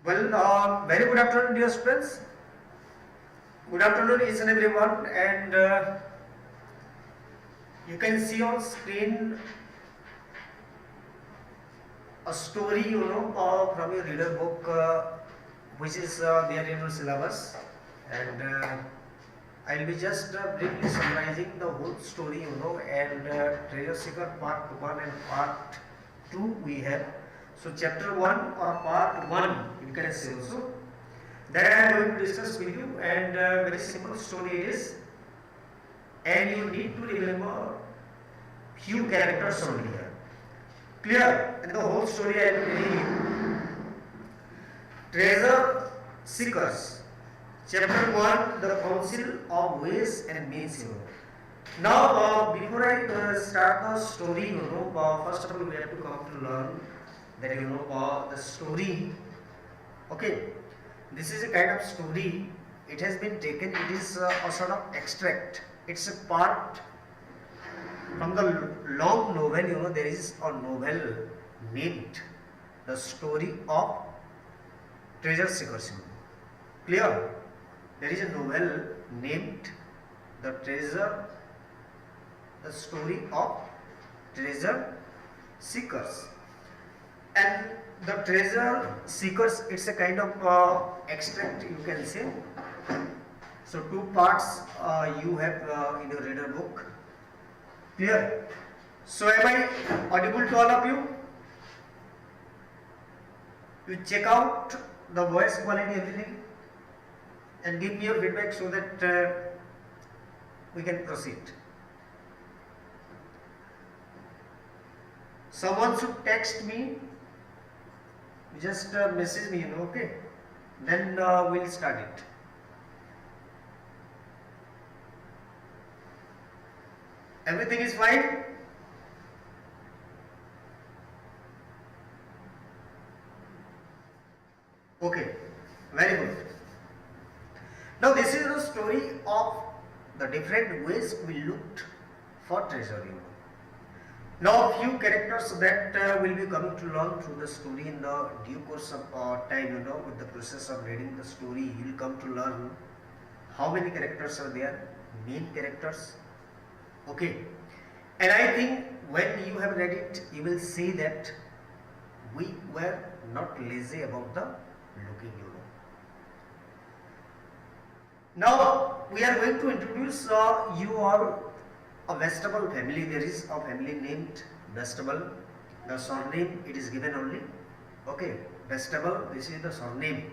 Well, very good afternoon, dear students. Good afternoon, each and everyone. And you can see on screen a story, from your reader book, which is there in your syllabus. And I'll be just briefly summarizing the whole story, and Treasure Seeker Part 1 and Part 2 we have. So, Chapter 1 or Part 1, you can say also. That I am going to discuss with you, and very simple story it is. And you need to remember few characters only here. Clear? And the whole story I will tell you. Treasure Seekers. Chapter 1, the Council of Ways and Means. Now, before I start the story, first of all we have to come to learn that the story. Okay, this is a kind of story. It has been taken. It is a sort of extract. It's a part from the long novel. There is a novel named The Story of Treasure Seekers. Clear? There is a novel named The Story of Treasure Seekers. And the Treasure Seekers, it's a kind of extract, you can say. So two parts you have in your reader book. Clear? So am I audible to all of you? You check out the voice quality, everything, and give me your feedback so that we can proceed. Someone should text me, just message me, okay? Then we'll start it. Everything is fine? Okay, very good. Now this is the story of the different ways we looked for treasure. Now few characters that will be coming to learn through the story in the due course of time, with the process of reading the story, you will come to learn how many characters are there, main characters. Okay, and I think when you have read it, you will see that we were not lazy about the looking, Now we are going to introduce you all a vegetable family. There is a family named vegetable. The surname it is given only. Okay, vegetable. This is the surname.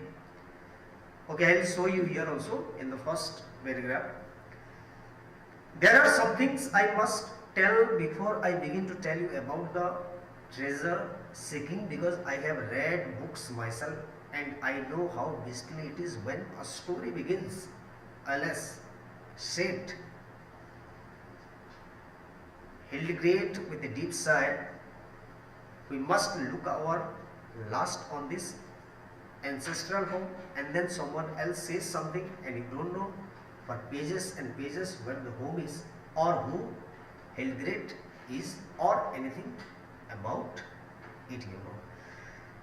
Okay, I will show you here also in the first paragraph. There are some things I must tell before I begin to tell you about the treasure seeking, because I have read books myself and I know how basically it is when a story begins. Alas, said Hildegard with a deep sigh, we must look our last on this ancestral home, and then someone else says something and you don't know for pages and pages where the home is or who Hildegard is or anything about it,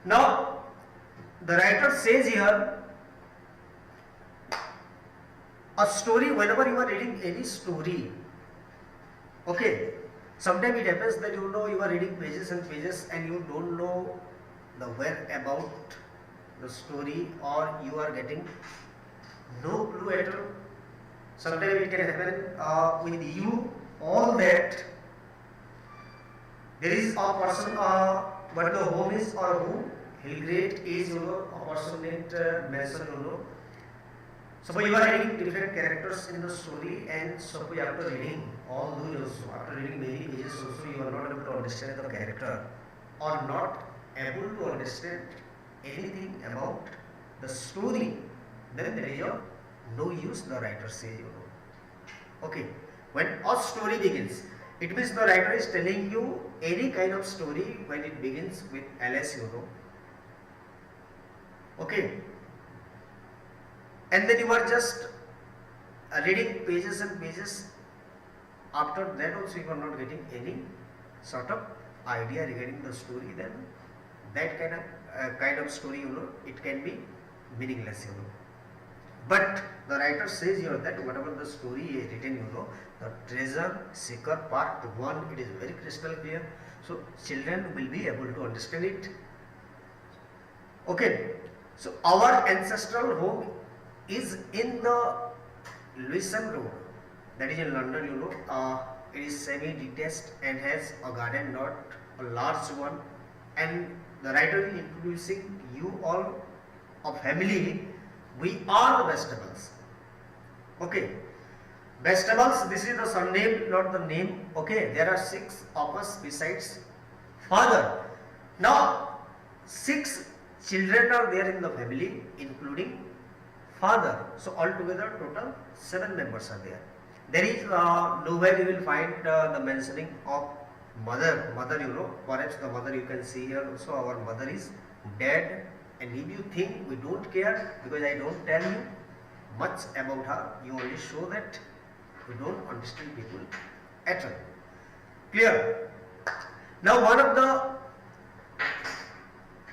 Now, the writer says here, a story, whenever you are reading any story, okay, sometimes it happens that you are reading pages and pages and you don't know the where about the story, or you are getting no clue at all. Sometimes it can happen with you, all that there is a person, but the home is or who Hildegard is, a person named Mason, Suppose you are reading different characters in the story, and suppose after reading all those, after reading many pages also, you are not able to understand the character or not able to understand anything about the story, then there is no use, the writer says, Okay, when a story begins, it means the writer is telling you any kind of story when it begins with LS, Okay. And then you are just reading pages and pages. After that also you are not getting any sort of idea regarding the story, then that kind of kind of story, it can be meaningless, But the writer says here that whatever the story is written, the treasure seeker part 1, it is very crystal clear. So children will be able to understand it. Okay. So our ancestral home is in the Lewisham Road, that is in London, it is semi-detached and has a garden, not a large one. And the writer is introducing you all a family. We are the vegetables. Okay. Vegetables, this is the surname, not the name. Okay. There are 6 of us besides father. Now, 6 children are there in the family, including father. So altogether total 7 members are there. There is nowhere you will find the mentioning of mother. Mother, perhaps the mother you can see here also. Our mother is dead. And if you think we don't care because I don't tell you much about her, you only show that we don't understand people at all. Clear? Now one of the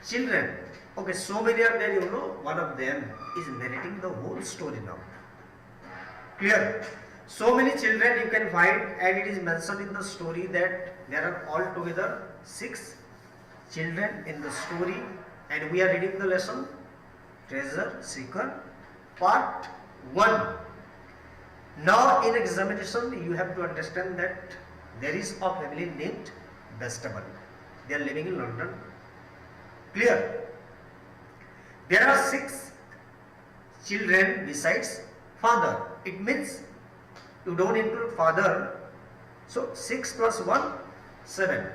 children, okay, so many are there, one of them is narrating the whole story now. Clear? So many children you can find, and it is mentioned in the story that there are altogether 6 children in the story, and we are reading the lesson Treasure Seeker part 1. Now in examination you have to understand that there is a family named Vegetable. They are living in London. Clear? There are 6 children besides father. It means you don't include father. So 6 plus 1, 7.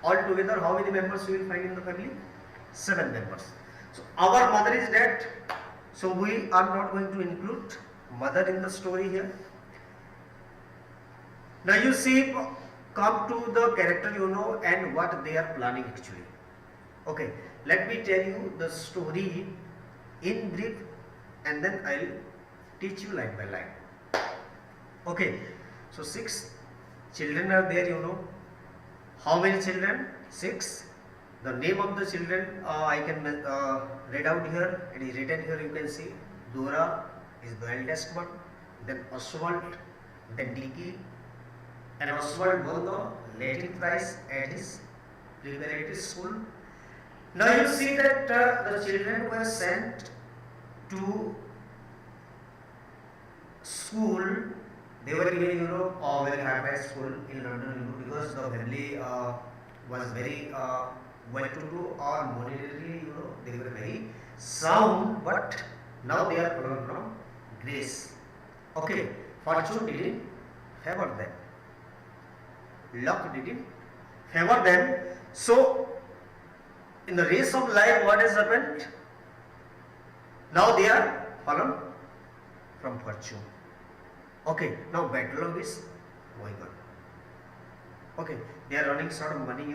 Altogether how many members you will find in the family? 7 members. So our mother is dead. So we are not going to include mother in the story here. Now you see, come to the character, and what they are planning actually. Okay, let me tell you the story in brief, and then I'll teach you line by line. Okay, so 6 children are there, How many children? 6. The name of the children I can read out here. It is written here, you can see. Dora is the eldest one, then Oswald, then Dicky, and Oswald won the Latin prize at his preparatory school. Now you see that the children were sent to school. They were given, a very high-priced school in London, because the family was very well-to-do or monetarily, they were very sound, but now they are fallen from grace. Okay, fortune didn't favor them. Luck didn't favor them. So, in the race of life, what has happened? Now they are fallen from fortune. Okay, now battle is going on. Okay, they are running short of money,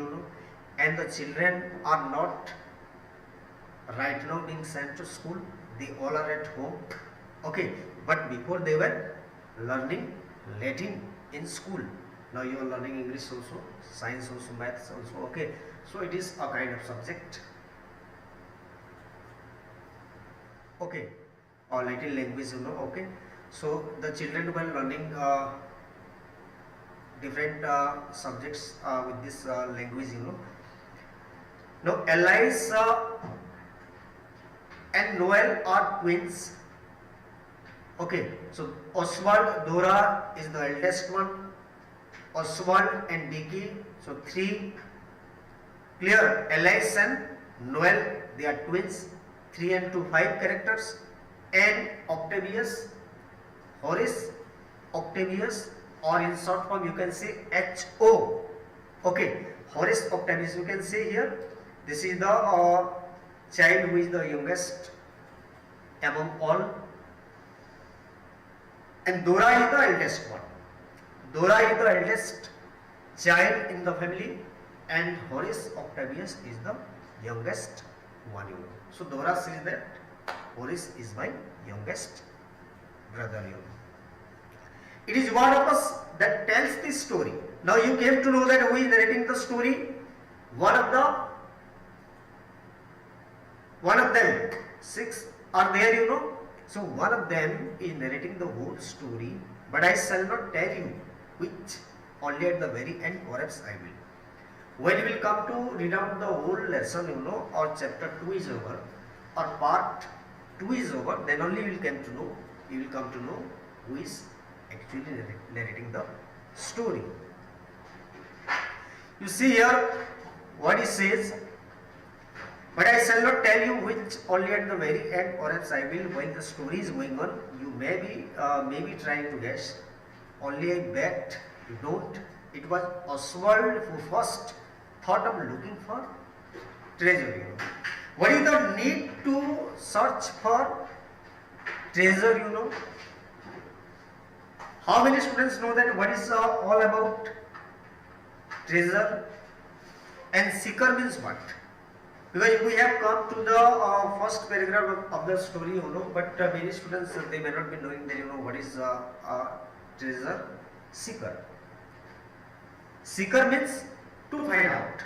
and the children are not right now being sent to school. They all are at home. Okay, but before they were learning Latin in school. Now you are learning English also, science also, maths also. Okay, so it is a kind of subject. Okay, or Latin language, okay. So the children were learning different subjects with this language, Now Eliza and Noel are twins. Okay, so Oswald, Dora is the eldest one. Oswald and Dicky, so 3. Clear? Eliza and Noel, they are twins. 3 and 2, 5 characters. And Octavius, Horace, Octavius, or in short form you can say H.O. Okay, Horace Octavius you can say here. This is the child who is the youngest among all. And Dora is the eldest one. Dora is the eldest child in the family, and Horace Octavius is the youngest one. So Dora says that Horace is my youngest brother. It is one of us that tells this story. Now you came to know that who is narrating the story. One of the One of them, 6 are there, So one of them is narrating the whole story, but I shall not tell you which, only at the very end, perhaps I will. When we will come to read out the whole lesson, or chapter 2 is over, or part 2 is over, then only you will come to know who is actually narrating the story. You see here what he says, but I shall not tell you which, only at the very end, perhaps I will. While the story is going on, you may be trying to guess. Only I bet you don't. It was Oswald who first thought of looking for treasure. What is the need to search for treasure? How many students know that what is all about treasure? And seeker means what? Because we have come to the first paragraph of the story, but many students, they may not be knowing that, what is treasure seeker. Seeker means to find out,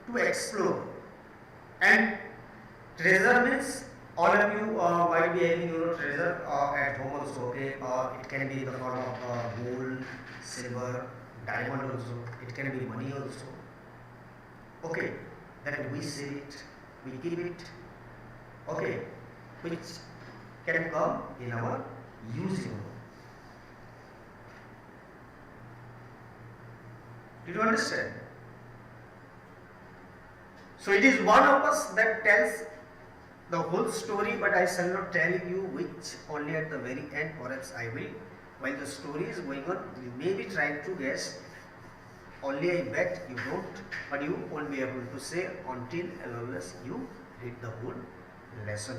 to explore, and treasure means all of you might be having treasure at home also. Okay, it can be in the form of gold, silver, diamond also. It can be money also. Okay, that we save it, we keep it. Okay, which can come in our use. Did you understand? So it is one of us that tells the whole story, but I shall not tell you which, only at the very end, perhaps I will. While the story is going on, you may be trying to guess, only I bet you don't, but you won't be able to say until and unless you read the whole lesson.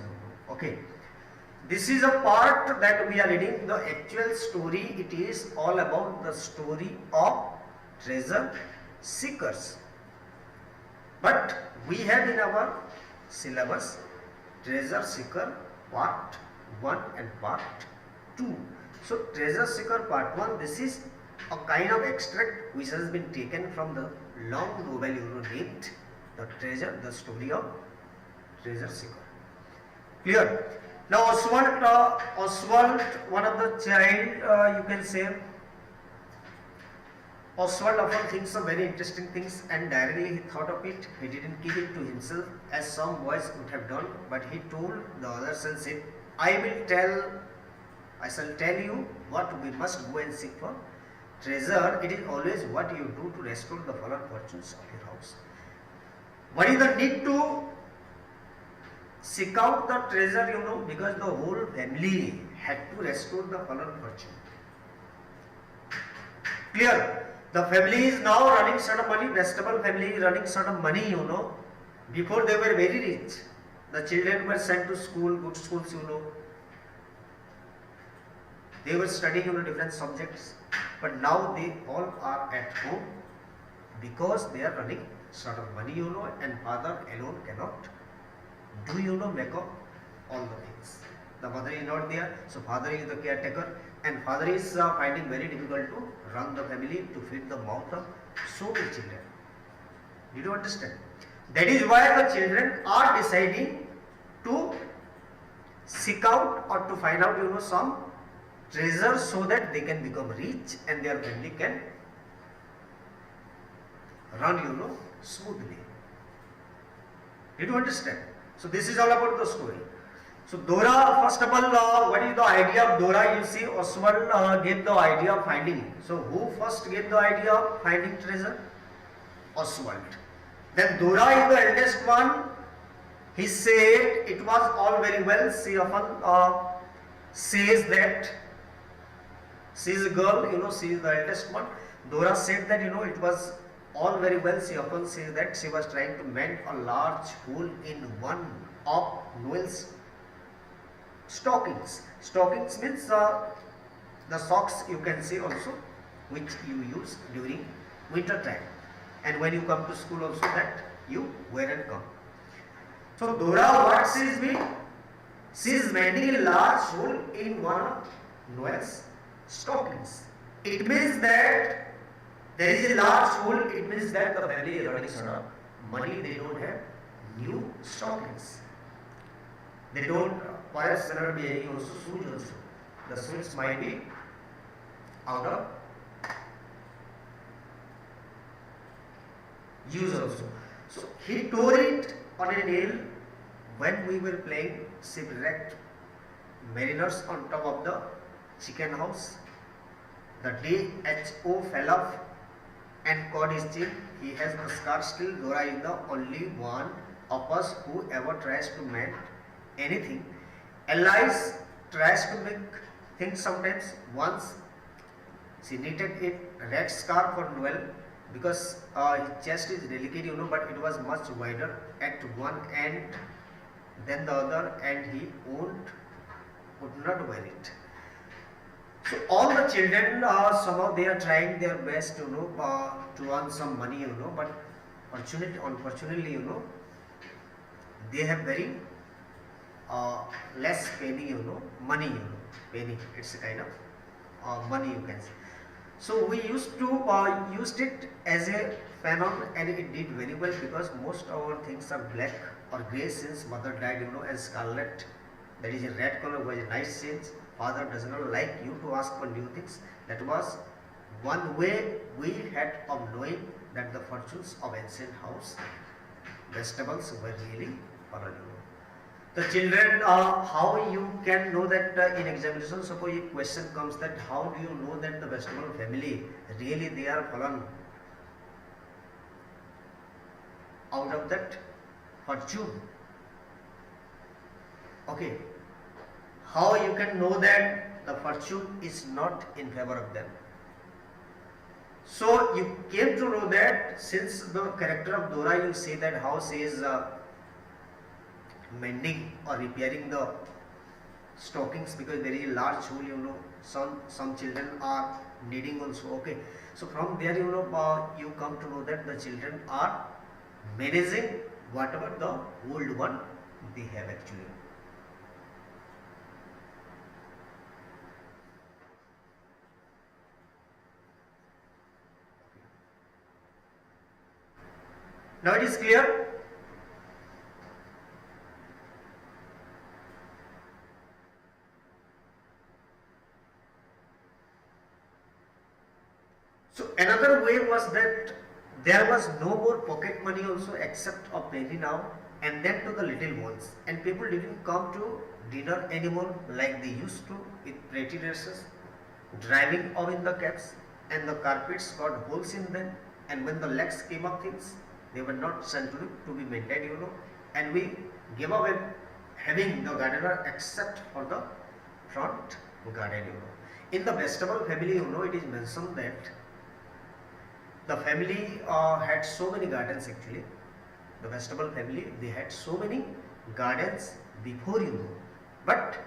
Okay. This is a part that we are reading the actual story. It is all about the story of treasure seekers. But we have in our syllabus treasure seeker part 1 and part 2. So treasure seeker part 1, this is a kind of extract which has been taken from the long novel named The Treasure, the story of treasure seeker. Clear? Now Oswald, one of the child, you can say, Oswald often thinks of very interesting things, and directly he thought of it. He didn't keep it to himself as some boys would have done, but he told the others and said, I shall tell you what we must go and seek for. Treasure, it is always what you do to restore the fallen fortunes of your house. What is the need to seek out the treasure, because the whole family had to restore the fallen fortune. Clear? The family is now running sort of money, vegetable family is running sort of money, Before they were very rich. The children were sent to school, good schools, They were studying, different subjects. But now they all are at home because they are running sort of money, and father alone cannot do, make up all the things. The mother is not there, so father is the caretaker, and father is finding very difficult to run the family, to feed the mouth of so many children. Did you understand? That is why the children are deciding to seek out or to find out, some treasure so that they can become rich and their family can run, smoothly. Did you understand? So this is all about the story. So Dora, first of all, what is the idea of Dora? You see, Oswald gave the idea of finding. So who first gave the idea of finding treasure? Oswald. Then Dora is the eldest one. He said it was all very well. She often says that she is a girl, she is the eldest one. Dora said that, it was all very well. She often says that she was trying to mend a large hole in one of Noel's stockings. Stockings means the socks, you can say also, which you use during winter time. And when you come to school also, that you wear and come. So Dora, what she is doing? She is mending a large hole in one of Noel's stockings. It means that there is a large hole. It means that the family is running short of money. They don't have new stockings. They don't, perhaps there will be any also shoes also. The shoes might be out of use also. So he tore it on a nail when we were playing shipwrecked mariners on top of the chicken house. The day H.O. fell off and caught his chin, he has the scar still. Dora is the only one of us who ever tries to mend anything. Alice tries to make things sometimes. Once she knitted a red scarf for Noel because his chest is delicate, but it was much wider at one end than the other, and he would not wear it. So all the children somehow they are trying their best, to earn some money, but unfortunately, they have very less penny, money, penny. It's a kind of money, you can say. So we used it as a fanon, and it did very well because most of our things are black or grey since mother died, and scarlet, that is a red color, was a nice change. Father does not like you to ask for new things. That was one way we had of knowing that the fortunes of ancient house vegetables were really followed. The children, how you can know that in examination, suppose a question comes that how do you know that the vegetable family really they are fallen out of that fortune? Okay, how you can know that the fortune is not in favor of them? So you came to know that since the character of Dora, you say that how she is mending or repairing the stockings because there is a large hole, some children are needing also. Okay, so from there you come to know that the children are managing whatever the old one they have actually. Now it is clear. So another way was that there was no more pocket money also except a penny now and then to the little ones, and people didn't come to dinner anymore like they used to with pretty dresses, driving off in the cabs, and the carpets got holes in them, and when the legs came up things, they were not sent to be mended, and we gave away having the gardener except for the front garden, In the vegetable family, it is mentioned that the family had so many gardens actually. The vegetable family, they had so many gardens before, but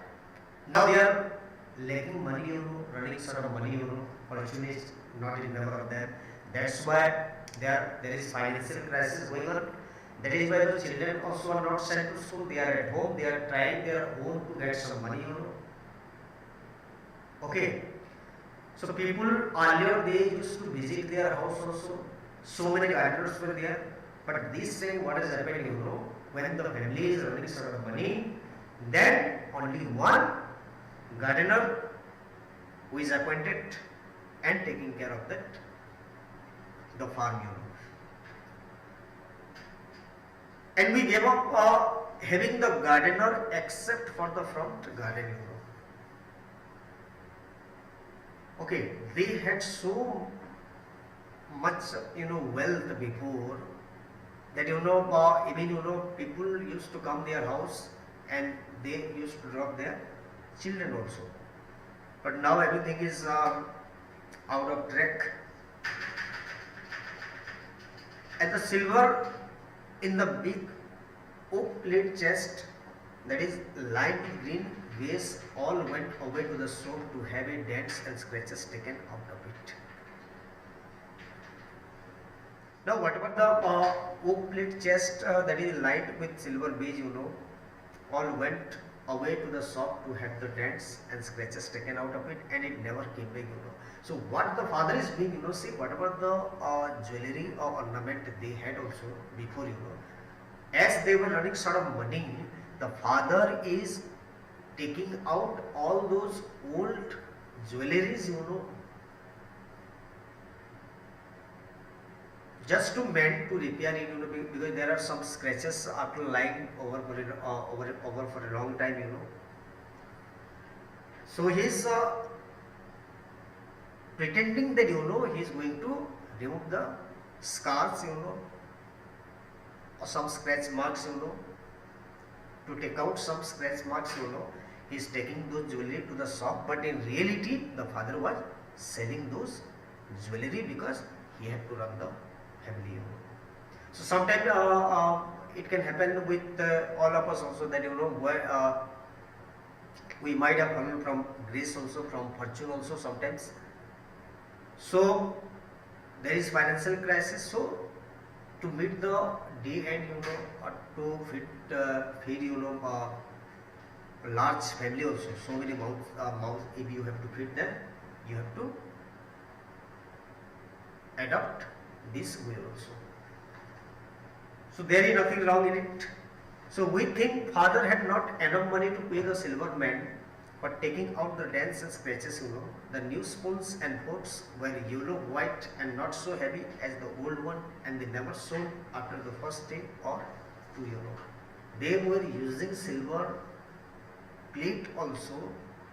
now they are lacking money, running sort of money, fortune is not in favor of them. That's why there is financial crisis going on. That is why the children also are not sent to school. They are at home. They are trying their own to get some money, Okay. So people earlier they used to visit their house also. So many gardeners were there. But this time what has happened, when the family is running sort of money, then only one gardener who is appointed and taking care of that the farm, And we gave up having the gardener except for the front garden, Okay, they had so much, wealth before that, even, people used to come their house and they used to drop their children also. But now everything is out of track. And the silver in the big oak plate chest that is lined with green vase all went away to the shop to have a dents and scratches taken out of it. Now whatever the oak plate chest that is lined with silver beads, all went away to the shop to have the dents and scratches taken out of it, and it never came back, So what the father is doing, see whatever the jewelry or ornament they had also before, as they were running sort of money, the father is taking out all those old jewelries, just to mend, to repair it, because there are some scratches after lying over for a long time, So he is pretending that he is going to remove the scars, or some scratch marks, to take out some scratch marks, he is taking those jewelry to the shop, but in reality the father was selling those jewelry because he had to run the family, So sometimes it can happen with all of us also, that where we might have fallen from grace also, from fortune also sometimes. So there is financial crisis, so to meet the day end, or to feed a large family also, so many mouths, if you have to feed them, you have to adopt this way also. So there is nothing wrong in it. So we think father had not enough money to pay the silver man for taking out the dents and scratches, The new spoons and forks were yellow, white and not so heavy as the old one, and they never sold after the first day or 2 years. They were using silver plate also,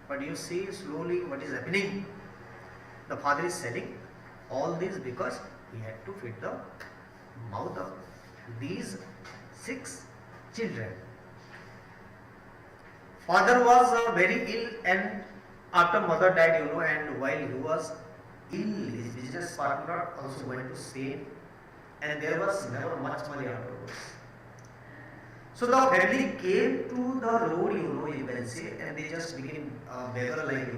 but you see slowly what is happening. The father is selling all this because he had to feed the mouth of these 6 children. Father was very ill, and after mother died, and while he was ill, his business partner also went to Spain, and there was never much money afterwards. So the family came to the road, you can say, and they just became beggar like,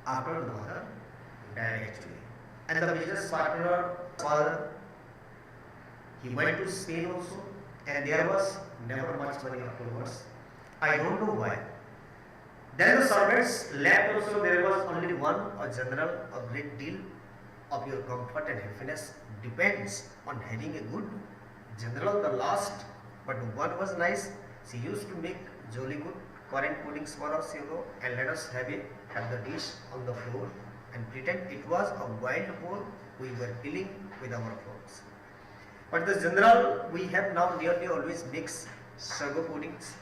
after the mother died actually. And the business partner, father, he went to Spain also, and there was never much money afterwards. I don't know why. Then the servants left also, there was only one, a general, a great deal of your comfort and happiness depends on having a good general, the last. But what was nice, she used to make jolly good currant puddings for us, and let us have the dish on the floor and pretend it was a wild boar we were killing with our forks. But the general, we have now nearly always mix sago puddings,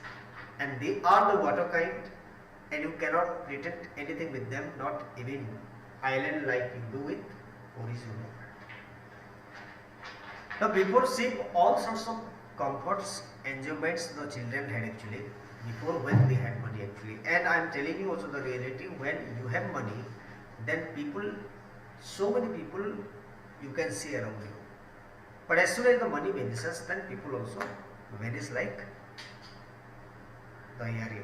and they are the water kind, and you cannot pretend anything with them, not even island like you do with original. Now before sheep, all sorts of comforts, enjoyments the children had actually, before when they had money actually. And I am telling you also the reality, when you have money, then people, so many people you can see around you. But as soon as the money vanishes, then people also vanish like the air,